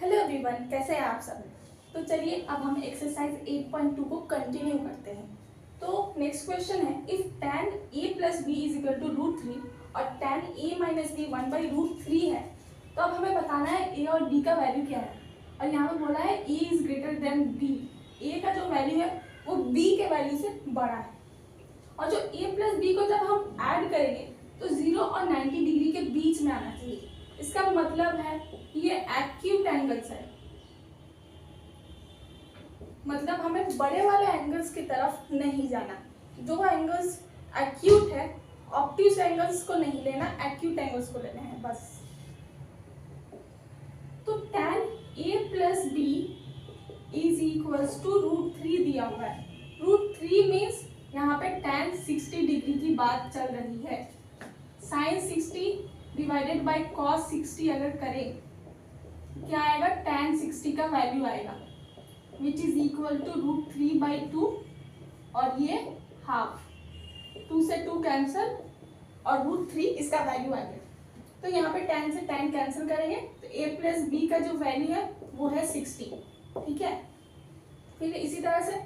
Hello everyone, कैसे हैं आप सब। तो चलिए अब हम एक्सरसाइज 8.2 को कंटिन्यू करते हैं। तो नेक्स्ट क्वेश्चन है, if tan a plus B is equal to √3 और tan a माइनस बी 1/√3 है, तो अब हमें बताना है a और b का वैल्यू क्या है। और यहाँ पे बोला है a is greater than b, a का जो वैल्यू है वो b के वैल्यू से बड़ा है। और जो a प्लस बी को जब हम ऐड करेंगे तो 0 और 90 डिग्री के बीच में आना चाहिए। इसका मतलब है ये एक्यूट एंगल्स है, मतलब हमें बड़े वाले एंगल्स की तरफ नहीं जाना। जो एंगल्स एक्यूट है, ऑब्ट्यूज एंगल्स को नहीं लेना, एक्यूट एंगल्स को लेने हैं बस। तो tan a plus B is equals to √3 दिया हुआ है। √3 मीन्स यहाँ पे tan 60 डिग्री की बात चल रही है। sin 60 डिवाइडेड बाई cos 60 अगर करें क्या आएगा, tan 60 का वैल्यू आएगा विच इज इक्वल टू √3/2 और ये हाफ, 2 से 2 कैंसिल और √3 इसका वैल्यू आ गया। तो यहाँ पे tan से tan कैंसिल करेंगे तो a प्लस बी का जो वैल्यू है वो है 60, ठीक है। फिर इसी तरह से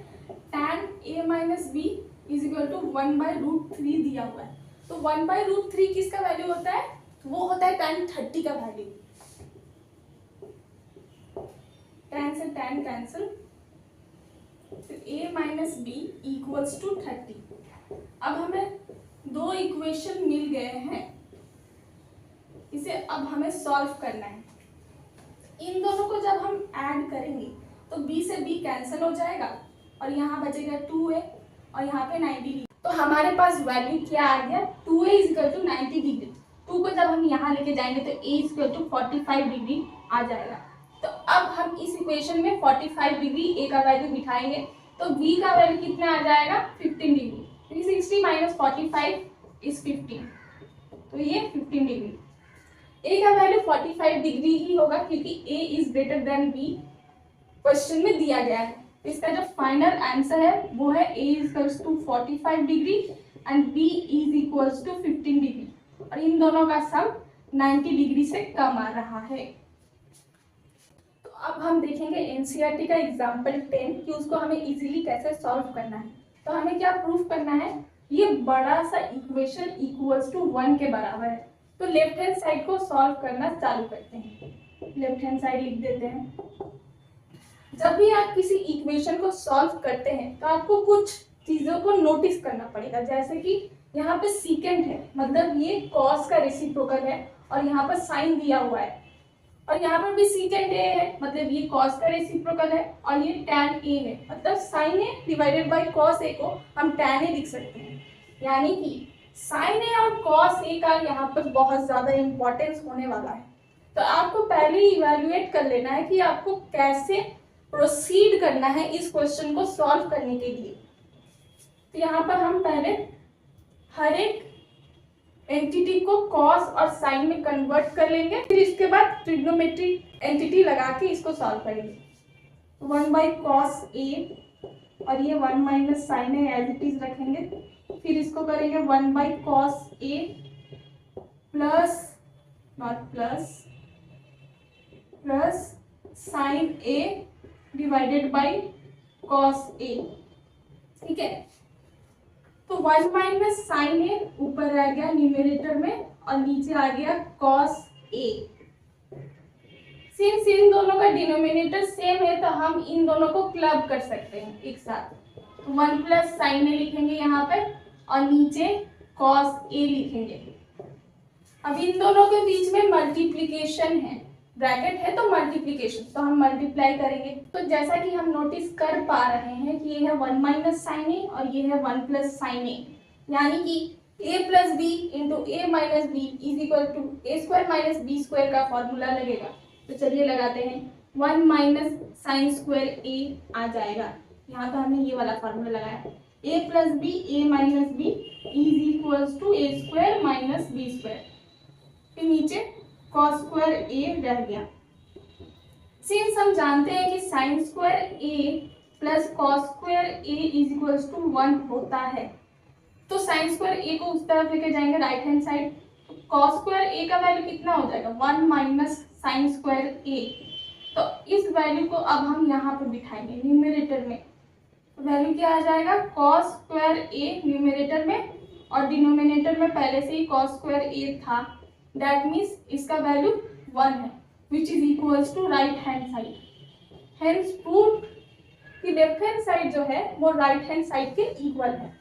tan a minus B is equal to 1/√3 दिया हुआ है। तो 1/√3 किसका वैल्यू होता है, वो होता है tan 30 का वैल्यू। tan से tan कैंसिल, फिर a minus B equals to 30। अब हमें दो इक्वेशन मिल गए हैं, इसे अब हमें सॉल्व करना है। इन दोनों को जब हम ऐड करेंगे तो b से b कैंसिल हो जाएगा और यहाँ बचेगा 2a और यहाँ पे 90 डिग्री। तो हमारे पास वैल्यू क्या आ गया, 2a is equal to 90 degree. 2 को जब हम यहाँ लेके जाएंगे तो a is equal to 45 degree आ जाएगा। तो अब हम इस इक्वेशन में 45 डिग्री a का वैल्यू बिठाएंगे तो b का वैल्यू कितना आ जाएगा, 15 डिग्री। 360 माइनस 45 इज 15, तो ये 15 डिग्री। a का वैल्यू 45 डिग्री ही होगा क्योंकि a is greater than b question में दिया गया है। इसका जो फाइनल आंसर है वो है a equals to 45 degree and b is equals to 15 degree और इन दोनों का सम 90 डिग्री से कम आ रहा है। तो अब हम देखेंगे एनसीईआरटी का एग्जाम्पल 10 कि उसको हमें इजीली कैसे सॉल्व करना है। तो हमें क्या प्रूफ करना है, ये बड़ा सा इक्वेशन इक्वल्स टू 1 के बराबर है। तो लेफ्ट हैंड साइड को सॉल्व करना चालू करते हैं। लेफ्ट हैंड साइड लिख देते हैं। जब भी आप किसी इक्वेशन को सॉल्व करते हैं तो आपको कुछ चीजों को नोटिस करना पड़ेगा, जैसे कि यहाँ पे सीकेंट है, मतलब ये कॉस का रेसिप्रोकल है और यहाँ पर साइन दिया हुआ है और यहाँ पर भी सीकेंट ए है, मतलब ये कॉस का रेसिप्रोकल है और ये tan ए है, मतलब sine A divided by cos A को हम tan ए लिख सकते हैं। यानी कि साइन ए और कॉस ए का यहाँ पर बहुत ज्यादा इंपॉर्टेंस होने वाला है। तो आपको पहले इवैल्यूएट कर लेना है कि आपको कैसे प्रोसीड करना है इस क्वेश्चन को सॉल्व करने के लिए। तो यहाँ पर हम पहले हर एक एंटिटी को कॉस और साइन में कन्वर्ट कर लेंगे, फिर इसके बाद ट्रिग्नोमेट्रिक एंटिटी लगा के इसको सॉल्व करेंगे। 1/cos a और ये 1 minus sine A as it is रखेंगे, फिर इसको करेंगे 1/cos a plus not plus plus sine a divided by cos a, ठीक है। तो 1 माइनस साइन ए ऊपर रह गया न्यूमरेटर में और नीचे आ गया cos a। सिंस इन दोनों का डिनोमिनेटर सेम है तो हम इन दोनों को क्लब कर सकते हैं एक साथ। तो 1 प्लस साइन ए लिखेंगे यहाँ पर और नीचे cos a लिखेंगे। अब इन दोनों के बीच में मल्टीप्लीकेशन है, ब्रैकेट है तो मल्टीप्लीकेशन, तो हम मल्टीप्लाई करेंगे। तो जैसा कि हम नोटिस कर पा रहे हैं कि ये है 1 माइनस साइन ए और ये है 1 प्लस साइन ए, यानी कि a plus B into a minus B is equal to a square minus B square का फॉर्मूला लगेगा। तो चलिए लगाते हैं, 1 माइनस साइन स्क्वायर a आ जाएगा। यहाँ तो हमने ये वाला फॉर्मूला लगाया, a plus B a minus B is equals to a square minus B square, फिर नीचे cos स्क्वायर a रह गया। सिंस हम जानते हैं कि sin square a plus cos square a is equals to 1 होता है, तो sin स्क्वायर a को उस तरफ लेके जाएंगे right hand side. cos square a का वैल्यू कितना हो जाएगा, 1 माइनस साइन स्क्वायर a। तो इस वैल्यू को अब हम यहाँ पर बिठाएंगे न्यूमरेटर में। वैल्यू क्या आ जाएगा, कॉस स्क्वायर ए न्यूमरेटर में, और डिनोमिनेटर में पहले से ही कॉस स्क्वायर ए था। दैट मीन्स इसका वैल्यू 1 है, which is equals to right hand side. Hence prove कि लेफ्ट हैंड साइड जो है वो राइट हैंड साइड के इक्वल है।